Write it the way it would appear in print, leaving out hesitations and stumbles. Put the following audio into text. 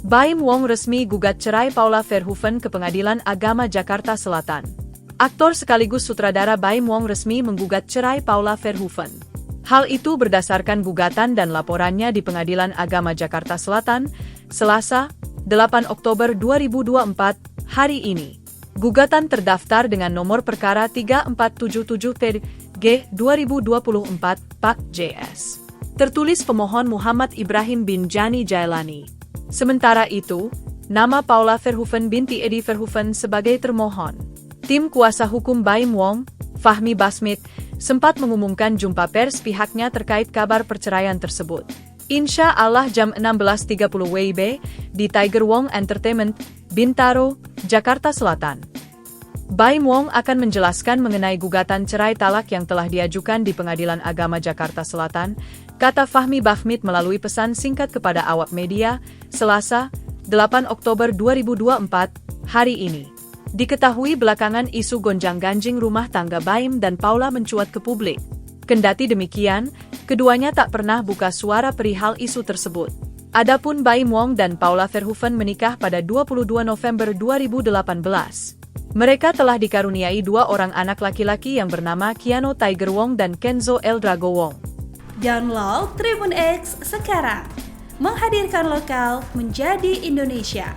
Baim Wong resmi gugat cerai Paula Verhoeven ke Pengadilan Agama Jakarta Selatan. Aktor sekaligus sutradara Baim Wong resmi menggugat cerai Paula Verhoeven. Hal itu berdasarkan gugatan dan laporannya di Pengadilan Agama Jakarta Selatan, Selasa, 8 Oktober 2024, hari ini. Gugatan terdaftar dengan nomor perkara 3477-PG 2024, Pak JS. Tertulis pemohon Muhammad Ibrahim bin Jani Jailani. Sementara itu, nama Paula Verhoeven binti Edi Verhoeven sebagai termohon. Tim kuasa hukum Baim Wong, Fahmi Basmit, sempat mengumumkan jumpa pers pihaknya terkait kabar perceraian tersebut. Insya Allah jam 16.30 WIB di Tiger Wong Entertainment, Bintaro, Jakarta Selatan. Baim Wong akan menjelaskan mengenai gugatan cerai talak yang telah diajukan di Pengadilan Agama Jakarta Selatan, kata Fahmi Basmit melalui pesan singkat kepada awak media, Selasa, 8 Oktober 2024, hari ini. Diketahui belakangan isu gonjang-ganjing rumah tangga Baim dan Paula mencuat ke publik. Kendati demikian, keduanya tak pernah buka suara perihal isu tersebut. Adapun Baim Wong dan Paula Verhoeven menikah pada 22 November 2018. Mereka telah dikaruniai 2 orang anak laki-laki yang bernama Keanu Tiger Wong dan Kenzo El Drago Wong. Download Tribun X sekarang, menghadirkan lokal menjadi Indonesia.